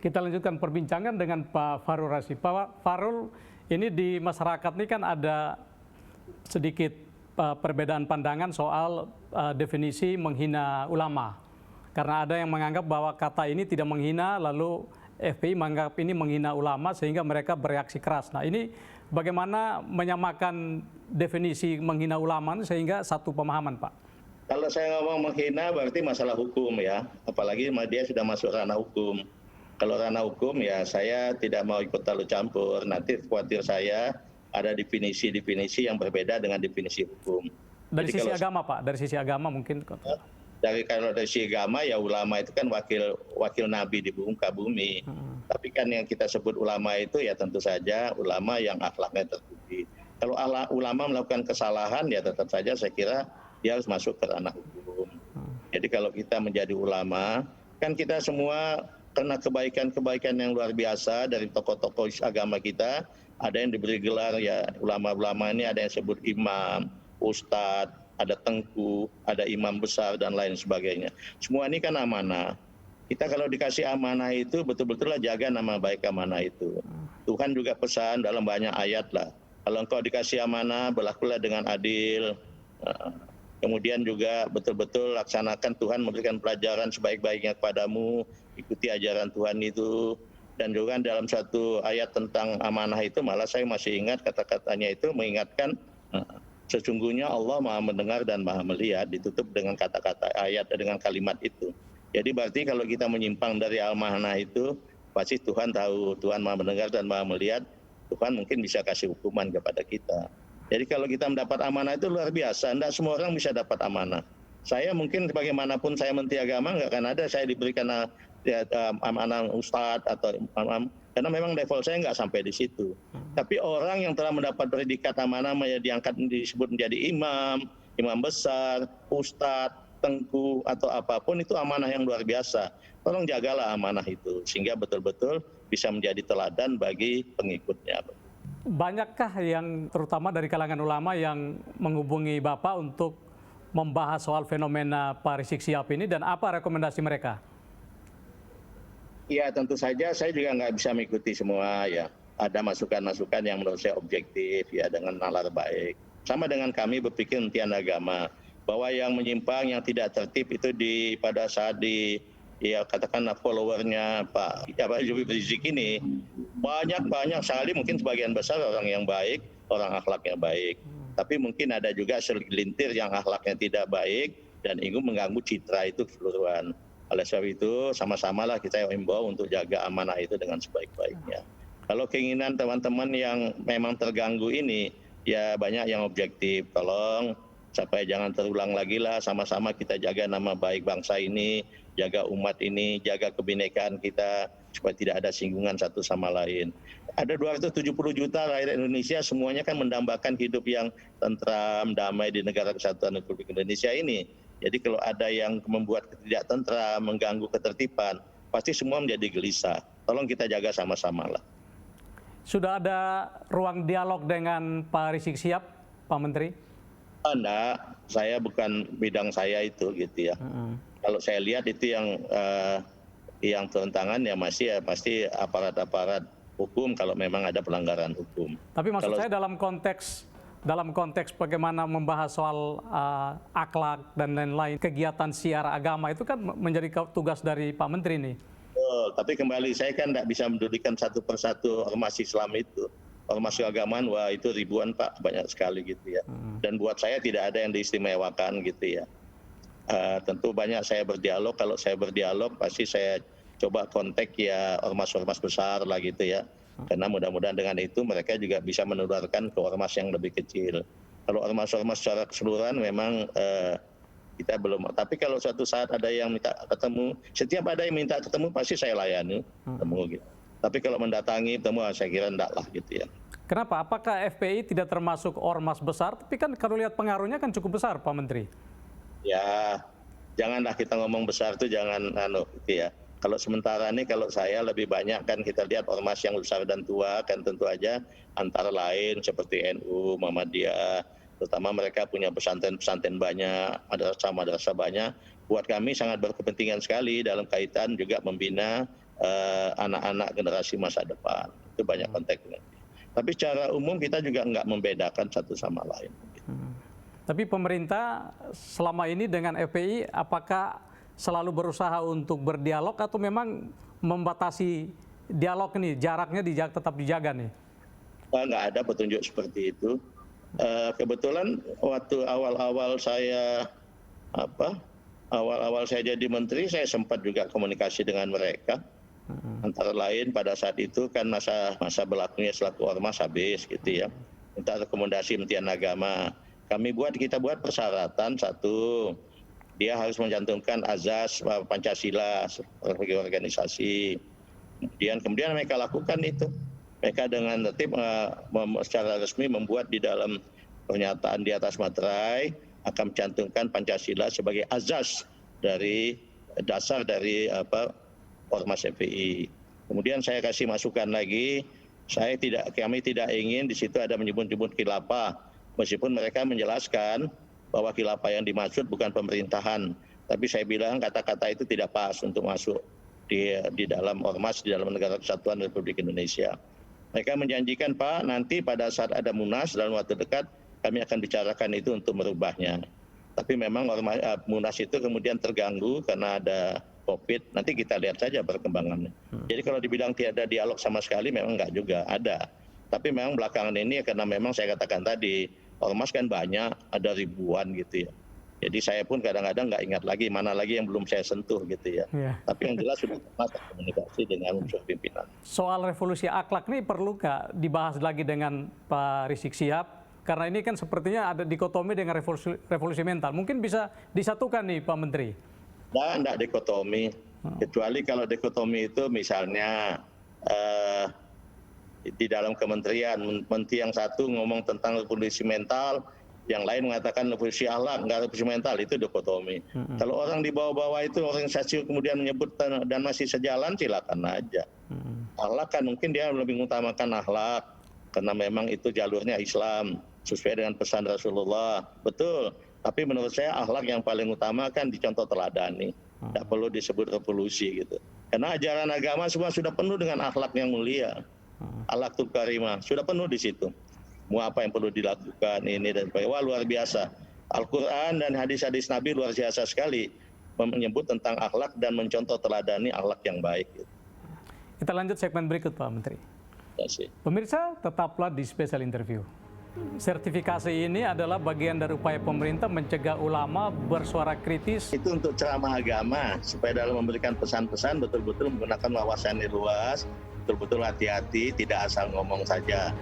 Kita lanjutkan perbincangan dengan Pak Farul Rasyid. Pak Farul, ini di masyarakat ini kan ada sedikit perbedaan pandangan soal definisi menghina ulama. Karena ada yang menganggap bahwa kata ini tidak menghina, lalu FPI menganggap ini menghina ulama sehingga mereka bereaksi keras. Nah, ini bagaimana menyamakan definisi menghina ulama sehingga satu pemahaman, Pak? Kalau saya ngomong menghina berarti masalah hukum ya, apalagi dia sudah masuk ranah hukum. Kalau ranah hukum ya saya tidak mau ikut terlalu campur, nanti khawatir saya ada definisi-definisi yang berbeda dengan definisi hukum. Dari sisi agama, Pak, dari sisi agama mungkin. Kalau dari sisi agama ya ulama itu kan wakil nabi di muka bumi. Tapi kan yang kita sebut ulama itu ya tentu saja ulama yang akhlaknya terpuji. Kalau ulama melakukan kesalahan ya tetap saja saya kira dia harus masuk ke ranah hukum. Jadi kalau kita menjadi ulama, kan kita semua karena kebaikan-kebaikan yang luar biasa dari tokoh-tokoh agama kita, ada yang diberi gelar ya ulama-ulama ini, ada yang sebut imam, ustadz, ada tengku, ada imam besar dan lain sebagainya. Semua ini kan amanah. Kita kalau dikasih amanah itu betul-betul jaga nama baik amanah itu. Tuhan juga pesan dalam banyak ayat lah. Kalau engkau dikasih amanah, berlakulah dengan adil. Kemudian juga betul-betul laksanakan Tuhan memberikan pelajaran sebaik-baiknya kepadamu, ikuti ajaran Tuhan itu. Dan juga dalam satu ayat tentang amanah itu malah saya masih ingat kata-katanya itu mengingatkan sesungguhnya Allah Maha mendengar dan Maha melihat, ditutup dengan kata-kata ayat dengan kalimat itu. Jadi berarti kalau kita menyimpang dari amanah itu pasti Tuhan tahu, Tuhan Maha mendengar dan Maha melihat, Tuhan mungkin bisa kasih hukuman kepada kita. Jadi kalau kita mendapat amanah itu luar biasa, tidak semua orang bisa dapat amanah. Saya mungkin bagaimanapun saya menteri agama nggak akan ada saya diberikan amanah ustadz atau imam, karena memang level saya nggak sampai di situ. Tapi orang yang telah mendapat predikat amanah diangkat disebut menjadi imam, imam besar, ustadz, tengku atau apapun itu amanah yang luar biasa. Tolong jagalah amanah itu sehingga betul-betul bisa menjadi teladan bagi pengikutnya. Banyakkah yang terutama dari kalangan ulama yang menghubungi Bapak untuk membahas soal fenomena Pak Rizik Sihab ini dan apa rekomendasi mereka? Ya tentu saja saya juga nggak bisa mengikuti semua ya. Ada masukan-masukan yang menurut saya objektif ya dengan nalar baik. Sama dengan kami berpikir hentian agama bahwa yang menyimpang yang tidak tertib itu pada saat ya katakanlah followernya Pak Habib Rizik ini banyak sekali, mungkin sebagian besar orang yang baik, orang akhlaknya baik. Tapi mungkin ada juga segelintir yang akhlaknya tidak baik dan ingin mengganggu citra itu keseluruhan. Oleh sebab itu sama-samalah kita himbau untuk jaga amanah itu dengan sebaik-baiknya. Kalau keinginan teman-teman yang memang terganggu ini ya banyak yang objektif. Tolong supaya jangan terulang lagi lah, sama-sama kita jaga nama baik bangsa ini, jaga umat ini, jaga kebinekaan kita supaya tidak ada singgungan satu sama lain. Ada 270 juta rakyat Indonesia, semuanya kan mendambakan hidup yang tentram, damai di negara kesatuan Republik Indonesia ini. Jadi kalau ada yang membuat tidak tentram, mengganggu ketertiban, pasti semua menjadi gelisah. Tolong kita jaga sama-sama lah. Sudah ada ruang dialog dengan Pak Rizik Sihab, Pak Menteri? Enggak, saya bukan bidang saya itu gitu ya. Kalau saya lihat itu yang turun tangan ya pasti aparat-aparat hukum kalau memang ada pelanggaran hukum. Tapi maksud saya dalam konteks bagaimana membahas soal akhlak dan lain-lain, kegiatan siar agama itu kan menjadi tugas dari Pak Menteri nih. Tapi kembali saya kan tidak bisa mendudukan satu persatu ormas Islam itu. Ormas keagamaan wah itu ribuan Pak, banyak sekali gitu ya. Dan buat saya tidak ada yang diistimewakan gitu ya. Tentu banyak saya berdialog, kalau saya berdialog pasti saya coba kontak ya ormas-ormas besar lah gitu ya. Karena mudah-mudahan dengan itu mereka juga bisa menularkan ke ormas yang lebih kecil. Kalau ormas-ormas secara keseluruhan memang kita belum. Tapi kalau suatu saat ada yang minta ketemu, setiap ada yang minta ketemu pasti saya layani ketemu gitu. Tapi kalau mendatangi ketemu saya kira enggak lah gitu ya. Kenapa? Apakah FPI tidak termasuk ormas besar? Tapi kan kalau lihat pengaruhnya kan cukup besar Pak Menteri. Ya, janganlah kita ngomong besar itu jangan gitu ya. Kalau sementara ini kalau saya lebih banyak kan kita lihat ormas yang besar dan tua kan tentu aja antara lain seperti NU, Muhammadiyah, terutama mereka punya pesantren-pesantren banyak, madrasah banyak. Buat kami sangat berkepentingan sekali dalam kaitan juga membina anak-anak generasi masa depan. Itu banyak konteksnya. Tapi secara umum kita juga nggak membedakan satu sama lain. Tapi pemerintah selama ini dengan FPI apakah selalu berusaha untuk berdialog atau memang membatasi dialog ini, jaraknya tetap dijaga nih? Nggak ada petunjuk seperti itu. Kebetulan waktu awal-awal saya jadi menteri, saya sempat juga komunikasi dengan mereka. Antara lain pada saat itu kan masa berlakunya selaku ormas habis gitu ya. Minta rekomendasi Kementerian Agama. Kita buat persyaratan, satu, dia harus mencantumkan azas Pancasila sebagai organisasi. Kemudian mereka lakukan itu. Mereka dengan tertib secara resmi membuat di dalam pernyataan di atas materai akan mencantumkan Pancasila sebagai azas dari dasar dari Ormas FPI. Kemudian saya kasih masukan lagi, kami tidak ingin di situ ada menyebut-nyebut khilafah, meskipun mereka menjelaskan bahwa khilafah yang dimaksud bukan pemerintahan. Tapi saya bilang kata-kata itu tidak pas untuk masuk di dalam ormas, di dalam Negara Kesatuan Republik Indonesia. Mereka menjanjikan, Pak, nanti pada saat ada Munas dalam waktu dekat kami akan bicarakan itu untuk merubahnya. Tapi memang Munas itu kemudian terganggu karena ada COVID, nanti kita lihat saja perkembangannya. Jadi kalau dibilang tidak ada dialog sama sekali, memang enggak juga, ada. Tapi memang belakangan ini karena memang saya katakan tadi, ormas kan banyak, ada ribuan gitu ya. Jadi saya pun kadang-kadang nggak ingat lagi, mana lagi yang belum saya sentuh gitu ya. Tapi yang jelas sudah pernah komunikasi dengan unsur pimpinan. Soal revolusi akhlak ini perlu nggak dibahas lagi dengan Pak Rizik Syihab? Karena ini kan sepertinya ada dikotomi dengan revolusi mental. Mungkin bisa disatukan nih Pak Menteri. Enggak dikotomi, kecuali kalau dikotomi itu misalnya di dalam kementerian, menteri yang satu ngomong tentang revolusi mental, yang lain mengatakan revolusi akhlak, enggak revolusi mental, itu dikotomi. Kalau orang di bawah-bawah itu organisasi kemudian menyebut dan masih sejalan, silakan aja. Akhlak kan mungkin dia lebih mengutamakan akhlak, karena memang itu jalurnya Islam, sesuai dengan pesan Rasulullah, betul. Tapi menurut saya akhlak yang paling utama kan dicontoh teladani. Tidak perlu disebut revolusi gitu. Karena ajaran agama semua sudah penuh dengan akhlak yang mulia. Akhlakul karimah, sudah penuh di situ. Mau apa yang perlu dilakukan, ini dan sebagainya. Wah, luar biasa. Al-Quran dan hadis-hadis Nabi luar biasa sekali menyebut tentang akhlak dan mencontoh teladani akhlak yang baik. Gitu. Kita lanjut segmen berikut Pak Menteri. Pemirsa, tetaplah di Special Interview. Sertifikasi ini adalah bagian dari upaya pemerintah mencegah ulama bersuara kritis. Itu untuk ceramah agama, supaya dalam memberikan pesan-pesan betul-betul menggunakan wawasan yang luas, betul-betul hati-hati, tidak asal ngomong saja.